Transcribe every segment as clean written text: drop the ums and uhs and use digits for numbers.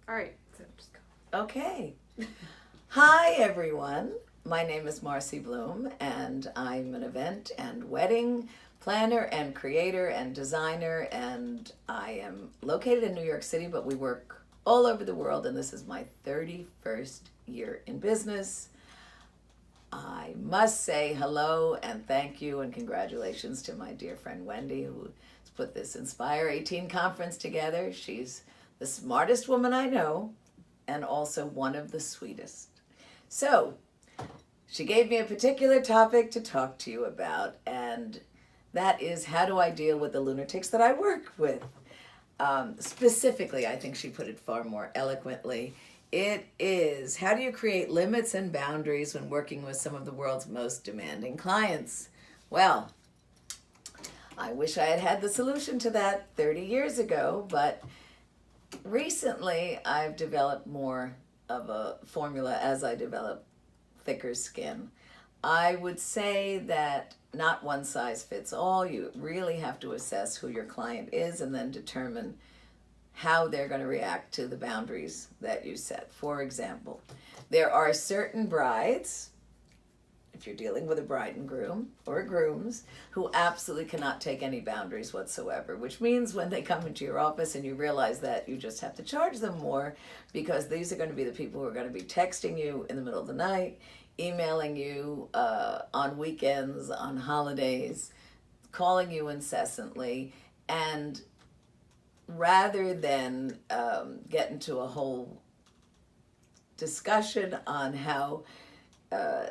All right, so just go. Okay. Hi, everyone. My name is Marcy Blum, and I'm an event and wedding planner and creator and designer. And I am located in New York City, but we work all over the world, and this is my 31st year in business. I must say hello and thank you and congratulations to my dear friend Wendy, who has put this Inspire 18 conference together. She's the smartest woman I know and also one of the sweetest. So, she gave me a particular topic to talk to you about, and that is how do I deal with the lunatics that I work with? Specifically, I think she put it far more eloquently. It is how do you create limits and boundaries when working with some of the world's most demanding clients? Well, I wish I had had the solution to that 30 years ago, but recently I've developed more of a formula as I develop thicker skin. I would say that not one size fits all. You really have to assess who your client is and then determine how they're going to react to the boundaries that you set. For example, there are certain brides, if you're dealing with a bride and groom or grooms, who absolutely cannot take any boundaries whatsoever, which means when they come into your office and you realize that you just have to charge them more because these are going to be the people who are going to be texting you in the middle of the night, emailing you on weekends, on holidays, calling you incessantly, and rather than get into a whole discussion on how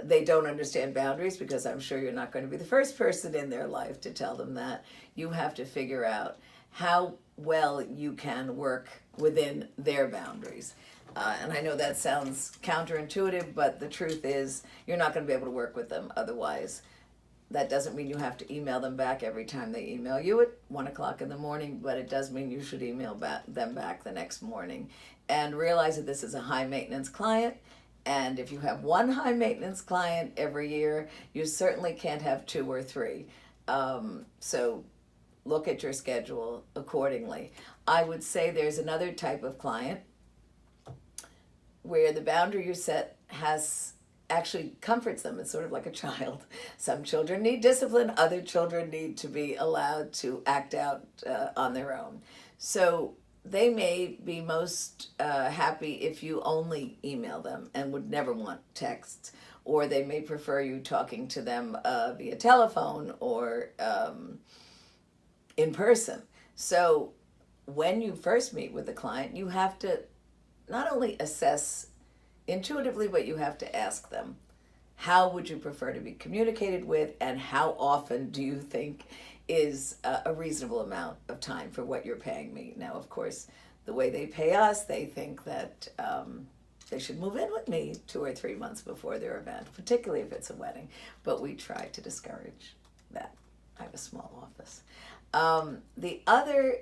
they don't understand boundaries, because I'm sure you're not going to be the first person in their life to tell them that, you have to figure out how well you can work within their boundaries. And I know that sounds counterintuitive, but the truth is you're not going to be able to work with them otherwise. That doesn't mean you have to email them back every time they email you at 1 o'clock in the morning, but it does mean you should email them back the next morning. And realize that this is a high maintenance client. And if you have one high maintenance client every year, you certainly can't have two or three. So look at your schedule accordingly. I would say there's another type of client where the boundary you set has actually comforts them. It's sort of like a child. Some children need discipline, other children need to be allowed to act out on their own. So they may be most happy if you only email them and would never want texts, or they may prefer you talking to them via telephone or in person. So when you first meet with the client, you have to not only assess intuitively, but you have to ask them, how would you prefer to be communicated with, and how often do you think is a reasonable amount of time for what you're paying me? Now, of course, the way they pay us, they think that they should move in with me 2 or 3 months before their event, particularly if it's a wedding. But we try to discourage that. I have a small office. The other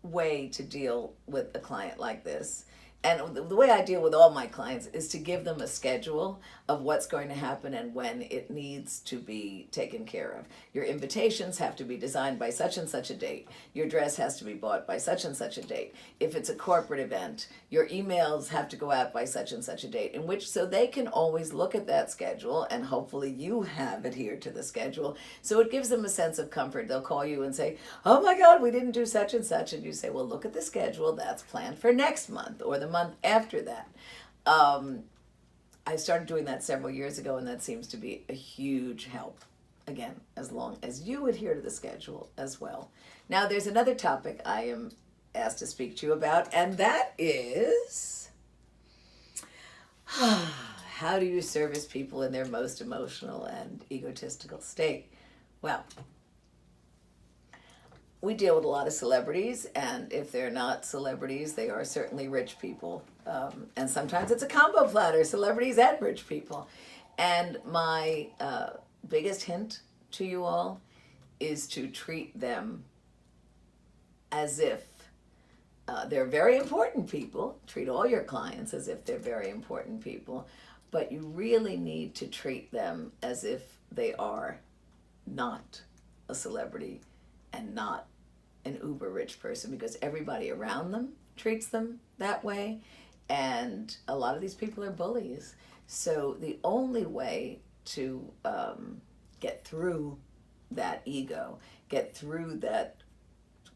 way to deal with a client like this, and the way I deal with all my clients, is to give them a schedule of what's going to happen and when it needs to be taken care of. Your invitations have to be designed by such and such a date. Your dress has to be bought by such and such a date. If it's a corporate event, your emails have to go out by such and such a date, in which so they can always look at that schedule, and hopefully you have adhered to the schedule. So it gives them a sense of comfort. They'll call you and say, oh my God, we didn't do such and such. And you say, well, look at the schedule. That's planned for next month or the month after that. I started doing that several years ago, and that seems to be a huge help. Again, as long as you adhere to the schedule as well. Now, there's another topic I am asked to speak to you about, and that is how do you service people in their most emotional and egotistical state? Well, we deal with a lot of celebrities, and if they're not celebrities, they are certainly rich people. And sometimes it's a combo platter, celebrities and rich people. And my biggest hint to you all is to treat them as if they're very important people. Treat all your clients as if they're very important people. But you really need to treat them as if they are not a celebrity and not an uber rich person, because everybody around them treats them that way. And a lot of these people are bullies. So the only way to get through that ego, get through that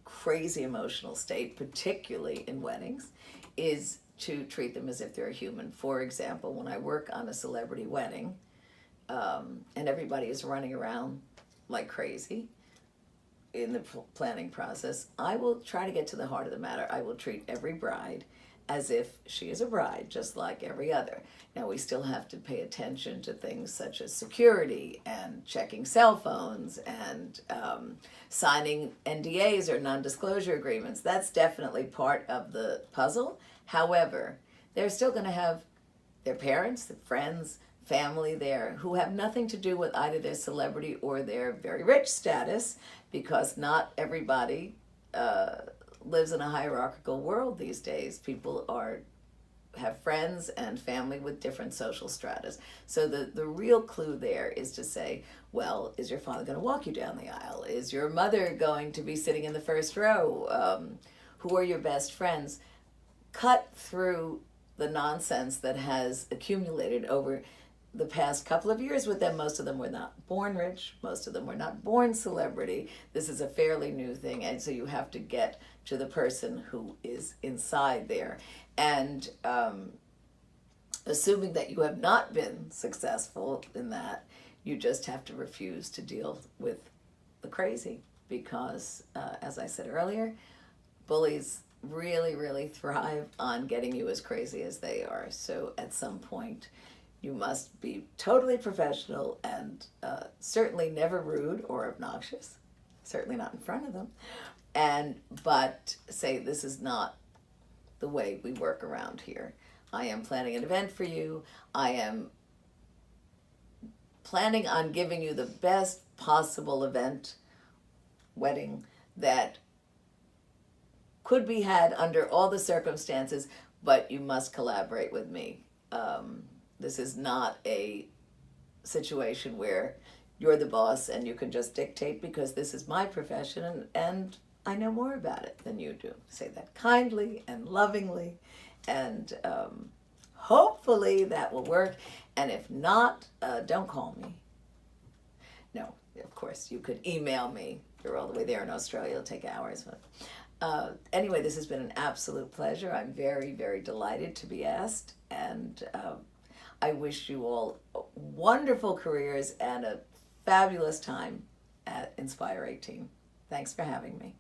crazy emotional state, particularly in weddings, is to treat them as if they're a human. For example, when I work on a celebrity wedding, and everybody is running around like crazy in the planning process, I will try to get to the heart of the matter. I will treat every bride as if she is a bride, just like every other. Now, we still have to pay attention to things such as security and checking cell phones and signing NDAs or non-disclosure agreements. That's definitely part of the puzzle. However, they're still going to have their parents, their friends, family there who have nothing to do with either their celebrity or their very rich status, because not everybody lives in a hierarchical world these days. People have friends and family with different social stratas. So the real clue there is to say, well, is your father going to walk you down the aisle? Is your mother going to be sitting in the first row? Who are your best friends? Cut through the nonsense that has accumulated over the past couple of years with them. Most of them were not born rich. Most of them were not born celebrity. This is a fairly new thing, and so you have to get to the person who is inside there. And assuming that you have not been successful in that, you just have to refuse to deal with the crazy, because, as I said earlier, bullies really, really thrive on getting you as crazy as they are. So at some point, you must be totally professional and certainly never rude or obnoxious, certainly not in front of them, but say, this is not the way we work around here. I am planning an event for you. I am planning on giving you the best possible event, wedding, that could be had under all the circumstances, but you must collaborate with me. This is not a situation where you're the boss and you can just dictate, because this is my profession and I know more about it than you do. Say that kindly and lovingly, and hopefully that will work. And if not, don't call me. No, of course, you could email me. You're all the way there in Australia. It'll take hours. But anyway, this has been an absolute pleasure. I'm very, very delighted to be asked. And I wish you all wonderful careers and a fabulous time at Inspire 18. Thanks for having me.